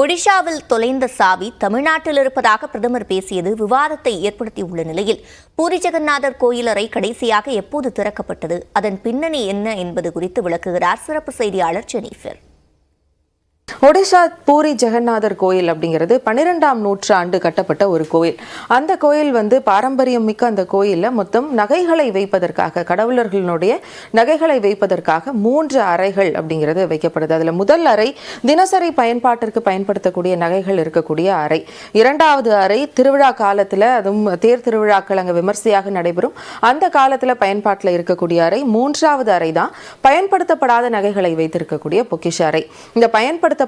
ஒடிஷாவில் தொலைந்த சாவி தமிழ்நாட்டில் இருப்பதாக பிரதமர் பேசியது விவாதத்தை ஏற்படுத்தியுள்ள நிலையில் பூரி ஜெகநாதர் கோயில் அறை கடைசியாக எப்போது திறக்கப்பட்டது, அதன் பின்னணி என்ன என்பது குறித்து விளக்குகிறார் சிறப்பு செய்தியாளர் ஜெனிஃபர். ஒடிஷா பூரி ஜெகநாதர் கோயில் அப்படிங்கிறது 12ஆம் நூற்றாண்டு கட்டப்பட்ட ஒரு கோயில். அந்த கோயில் பாரம்பரியம் மிக்க அந்த கோயிலில் மொத்தம் நகைகளை வைப்பதற்காக, கடவுளர்களுடைய நகைகளை வைப்பதற்காக 3 அறைகள் அப்படிங்கிறது வைக்கப்படுது. அதில் முதல் அறை தினசரி பயன்பாட்டிற்கு பயன்படுத்தக்கூடிய நகைகள் இருக்கக்கூடிய அறை. 2வது அறை திருவிழா காலத்தில், அதுவும் தேர் திருவிழாக்கள் அங்கே விமர்சையாக நடைபெறும் அந்த காலத்தில் பயன்பாட்டில் இருக்கக்கூடிய அறை. 3வது அறை தான் பயன்படுத்தப்படாத நகைகளை வைத்திருக்கக்கூடிய பொக்கிஷ அறை. இந்த பயன்படுத்தப்படாத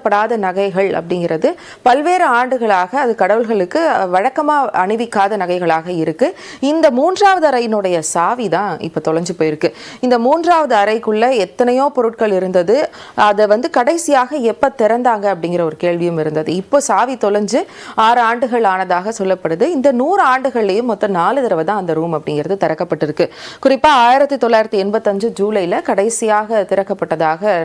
நகைகள் அப்படிங்கிறது பல்வேறு ஆண்டுகளாக அது கடவுள்களுக்கு வழக்கமாக அணிவிக்காத நகைகளாக இருக்கு. இந்த 3வது அறையினுடைய சாவி தான் இப்போ தொலைஞ்சு போயிருக்கு. இந்த 3வது அறைக்குள்ள எத்தனையோ பொருட்கள் இருந்தது. அதை கடைசியாக எப்போ திறந்தாங்க அப்படிங்கிற ஒரு கேள்வியும் இருந்தது. இப்போ சாவி தொலைஞ்சு 6 ஆண்டுகள் ஆனதாக சொல்லப்படுது. இந்த 100 ஆண்டுகள்லேயும் மொத்தம் 4 தடவை தான் அந்த ரூம் அப்படிங்கிறது திறக்கப்பட்டிருக்கு. குறிப்பாக 1985 ஜூலையில் கடைசியாக திறக்கப்பட்டதாக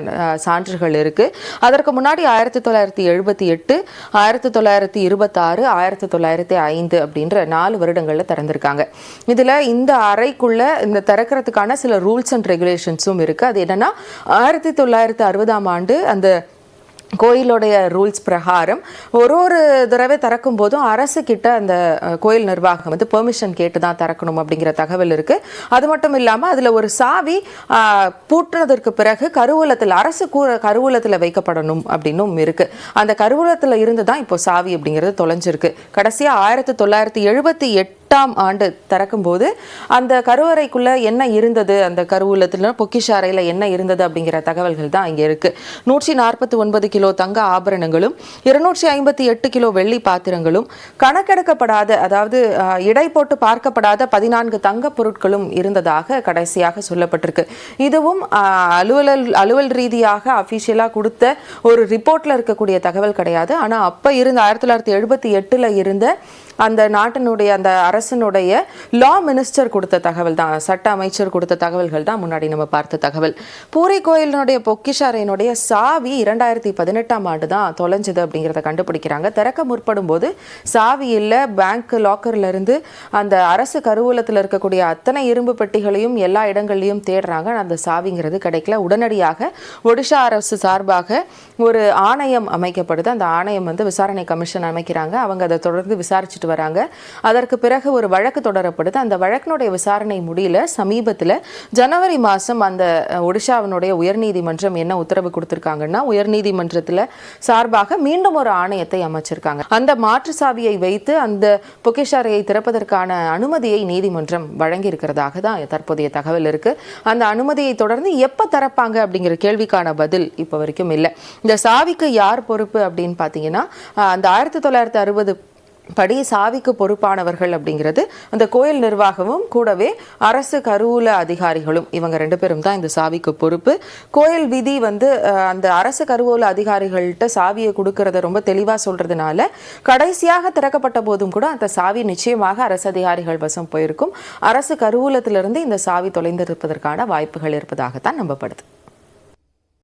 சான்றுகள் இருக்கு. அதற்கு முன்னாடி 1978, 1926, 1905 அப்படின்ற 4 வருடங்கள்ல திறந்திருக்காங்க. இதுல இந்த அறைக்குள்ள இந்த திறக்கிறதுக்கான சில ரூல்ஸ் அண்ட் ரெகுலேஷன்ஸும் இருக்கு. அது என்னன்னா 1960ஆம் ஆண்டு அந்த கோயிலுடைய ரூல்ஸ் பிரகாரம் ஒரு தடவை திறக்கும் போதும் அரசு கிட்ட அந்த கோயில் நிர்வாகம் பெர்மிஷன் கேட்டு தான் திறக்கணும் அப்படிங்கிற தகவல் இருக்கு. அது மட்டும் இல்லாமல் அதில் ஒரு சாவி பூட்டினதற்கு பிறகு கருவூலத்தில், அரசு கருவூலத்தில் வைக்கப்படணும் அப்படின்னும் இருக்கு. அந்த கருவூலத்தில் இருந்து தான் இப்போ சாவி அப்படிங்கிறது தொலைஞ்சிருக்கு. கடைசியாக 1978ஆம் ஆண்டு திறக்கும் போது அந்த கருவறைக்குள்ள என்ன இருந்தது, அந்த கருவூலத்தில் பொக்கிஷ அறையில் என்ன இருந்தது அப்படிங்கிற தகவல்கள் தான் இங்கே இருக்கு. 149 கிலோ தங்க ஆபரணங்களும் 258 கிலோ வெள்ளி பாத்திரங்களும் கணக்கெடுக்கப்படாத, அதாவது இடை போட்டு பார்க்கப்படாத 14 தங்க பொருட்களும் இருந்ததாக கடைசியாக சொல்லப்பட்டிருக்கு. இதுவும் அலுவல் ரீதியாக அபிஷியலாக கொடுத்த ஒரு ரிப்போர்ட்ல இருக்கக்கூடிய தகவல் கிடையாது. ஆனால் அப்போ இருந்த 1978 இருந்த அந்த நாட்டினுடைய, அந்த அரசனுடைய லா மினிஸ்டர் கொடுத்த தகவல் தான், சட்ட அமைச்சர் கொடுத்த தகவல்கள் தான் முன்னாடி நம்ம பார்த்த தகவல். பூரி கோயிலினுடைய பொக்கிஷ அறையினுடைய சாவி 2018ஆம் ஆண்டு தான் தொலைஞ்சது அப்படிங்கிறத கண்டுபிடிக்கிறாங்க. திறக்க முற்படும் போது சாவி இல்லை. பேங்க் லாக்கர்ல இருந்து அந்த அரசு கருவூலத்தில் இருக்கக்கூடிய அத்தனை இரும்பு பெட்டிகளையும் எல்லா இடங்கள்லையும் தேடுறாங்க. அந்த சாவிங்கிறது கிடைக்கல. உடனடியாக ஒடிஷா அரசு சார்பாக ஒரு ஆணையம் அமைக்கப்படுது. அந்த ஆணையம் விசாரணை கமிஷன் அமைக்கிறாங்க. அவங்க அதை தொடர்ந்து விசாரிச்சுட்டு வராங்க. அதற்கு பிறகு ஒரு வழக்கு தொடரப்படுது. அந்த வழக்கினுடைய விசாரணை முடியல. சமீபத்தில் ஜனவரி மாதம் அந்த ஒடிஷாவினுடைய உயர்நீதிமன்றம் என்ன உத்தரவு கொடுத்திருக்காங்கன்னா, உயர்நீதிமன்றத்தில் சார்பாக மீண்டும் ஒரு ஆணையத்தை அமைச்சிருக்காங்க. அந்த மாற்று சாவியை வைத்து அந்த பொக்கிஷ அறையை திறப்பதற்கான அனுமதியை நீதிமன்றம் வழங்கி இருக்கிறதாக தான் தற்போதைய தகவல் இருக்கு. அந்த அனுமதியை தொடர்ந்து எப்ப திறப்பாங்க அப்படிங்கிற கேள்விக்கான பதில் இப்ப வரைக்கும் இல்லை. இந்த சாவிக்கு யார் பொறுப்பு அப்படின்னு பாத்தீங்கன்னா, அந்த 1960 படி சாவிக்கு பொறுப்பானவர்கள் அப்படிங்கிறது அந்த கோயில் நிர்வாகமும் கூடவே அரசு கருவூல அதிகாரிகளும், இவங்க 2 பேரும் தான் இந்த சாவிக்கு பொறுப்பு. கோயில் விதி அந்த அரசு கருவூல அதிகாரிகள்கிட்ட சாவியை கொடுக்கறத ரொம்ப தெளிவா சொல்றதுனால கடைசியாக திறக்கப்பட்ட போதும் கூட அந்த சாவி நிச்சயமாக அரசு அதிகாரிகள் வசம் போயிருக்கும். அரசு கருவூலத்திலிருந்து இந்த சாவி தொலைந்திருப்பதற்கான வாய்ப்புகள் இருப்பதாகத்தான் நம்பப்படுது.